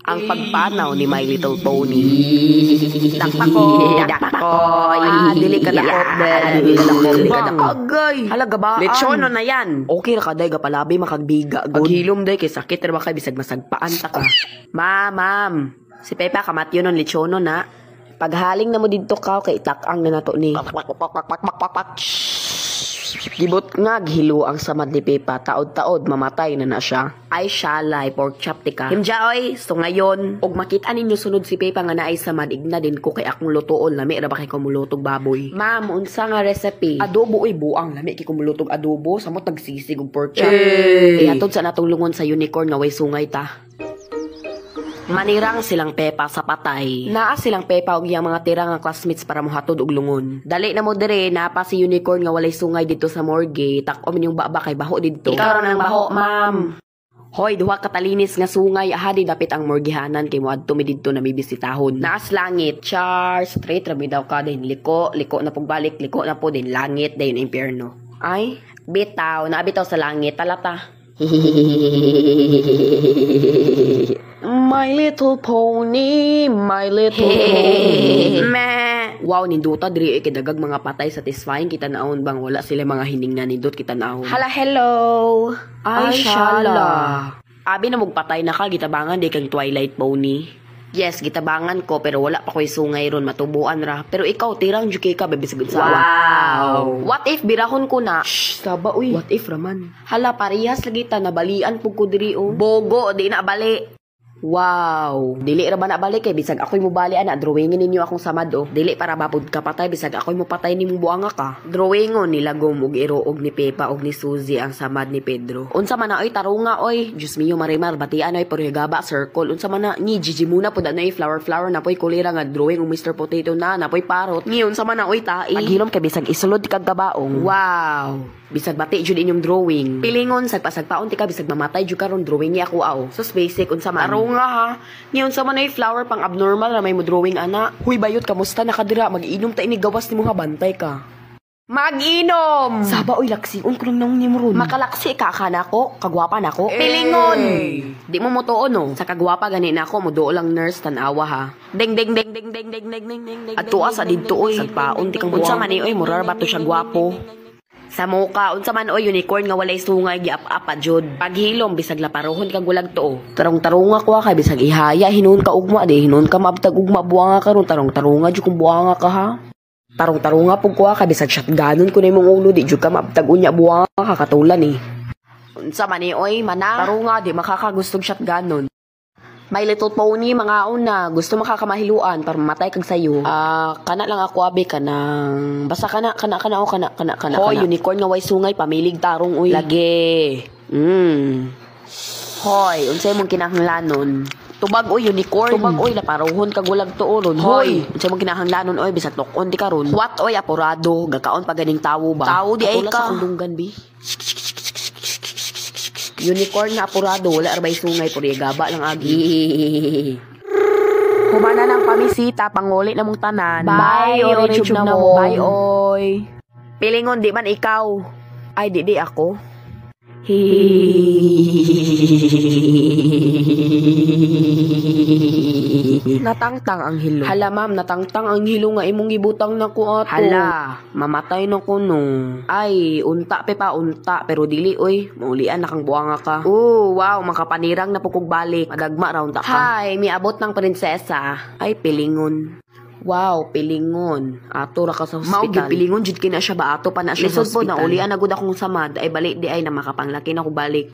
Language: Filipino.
Ang pagpanaw ni My Little Pony. Dakpakoy. Dili ka dakot, dili ka dakot. Agay. Halaga ba? Lechono na yan. Okay ra ka, day, gapalabi, makagbiga. Paghilom, day, kay sakit ra ba kay bisag masagpaan ta ka. Ma'am. Si Pepa, kamatyo nun, lechono na. Paghaling na mo dito ka, kay itakang na nato ni. Gibot nga gihilo ang samad ni Pepa, taod-taod mamatay na siya. Ay shalay, pork chop tika. Himjaoy, so ngayon, og makita ninyo sunod si Pepa nga naay samad, igna din ko kay akong lutoon, lami ra ba kay kumulutog baboy. Ma'am, unsa nga recipe? Adobo oy buang, lami kay kumulutog adobo, samot nagsisig og pork chop. Kaya atod sa natong lungon sa unicorn nga way sungay ta. Manirang silang Pepa sa patay. Naa silang Pepa og iyang mga tira nga classmates para mohatod og lungon. Dali na mo dire, napa si unicorn nga walay sungay dito sa morgue. Tak-om yung baba kay baho dito. Ikaw ra nang baho, ma'am. Hoy, duha katalinis nga sungay, ahadi dapit ang morgihanan kay moadto mi didto na bibisitahon. Naas langit, char, straight ra mi daw ka din liko na pagbalik, liko na po din langit dayon impierno. Ay, bitaw, naabitaw sa langit, talata. My little pony, my little pony. Meh. Wow, ninduta diri kidagang mga patay satisfying kita naon bang wala sila mga hiningnan nindot kita naon. Hala, hello. Ay, shala. Abi na magpatay na ka gitabangan di kang Twilight Pony. Yes, gitabangan ko pero wala pa ko'y sungay ron matubuan ra. Pero ikaw tirang juki ka bebisig sa wow. What if birahon ko na? Shh, saba uy. What if raman? Hala parehas lagi ta nabalian pug ko diri o. Bogo di na bali. Wow, dili ra ba na balik kay bisag ako'y mo bali ana drawingin ninyo akong samad o. Dili para mapud ka patay bisag ako'y mo patay nimong buanga ka. Drawingon nila gom og iroog ni Pepa og ni Suzy ang samad ni Pedro. Unsa man na oy tarunga oy. Diyos mio marimar batian oy porhigaba circle. Unsa man na ni Gigi muna pud na flower na poy kulira nga drawing og Mr. Potato na poy parot. Ni unsa man na oy tai. Paghilom kay bisag isulod kag gabaong. Wow. Bisag bati jud inyong drawing. Pilingon sagpa-sagpaon ti ka bisag mamatay jud karon drawing ni ako aw. Sus basic unsa man. Tarunga ha. Ni unsa man ay flower pang abnormal ra may mo drawing ana. Huy bayot kamusta na kadira mag-inom ta ini gawas nimo nga bantay ka. Mag-inom! Saba oy laksi un kulong nang nimo ron. Makalaksi ka nako, kagwapa nako. Pilingon. Di mo motuon no. Sa kagwapa gani nako mo do lang nurse tan-awa ha. Ding ding ding ding ding ding ding ding ding. Adto sa didto oy. Sagpaon ti kang unsa man oy murar ba to siya gwapo. Sa muka, unsa man oy unicorn nga walay sungay giap-apa jud. Paghilom bisag laparohon kag gulag to. Tarong-tarunga ko kay bisag ihaya hinon ka ugma di hinon ka mabtag ugma buanga karon tarong-tarunga jud kung buanga ka ha. Tarong-tarunga pug ko kay bisag shotgunon ko na imong ulo di jud ka mabtag unya buanga ka katulan ni. Unsa man ni oy mana? Tarunga di makakagustog shotgunon. My Little Pony, mga una, gusto makakamahiluan para mamatay kag sayo. Kana lang ako abi kanang basta kana. Hoy, unicorn nga way sungay pamilig tarong uy. Lagi. Hoy, unsay mong kinahanglanon? Tubag oy unicorn. Tubag oy laparohon kag gulag tuoron. Hoy, unsay mong kinahanglanon oy bisag tukon di karon. What oy apurado, gakaon pa ganing tawo ba? Tawo di ay ka. Sa kundunggan bi. Unicorn na apurado, wala arbay sungay puri gaba lang agi. Humana ng pamisita, panguli na mong tanan. Bye, orange na mo. Bye, oy. Pilingon, di man ikaw. Ay, di ako. Natangtang ang hilo. Hala, ma'am, natangtang ang hilo nga imong gibutang na ko ato. Hala, mamatay na ko no. Ay, unta Pepa, unta. Pero dili, oy, maulian na kang buanga ka. Wow, makapanirang na pukog balik. Madagma raw unta ka. Hi, miabot ng prinsesa. Ay, pilingon. Wow, pilingon. Ato ra ka sa hospital. Mao pilingon jud kina siya ba ato pa na siya sa hospital. Lisod po na ulian na gud akong samad ay balik di ay na makapanglaki na ko balik.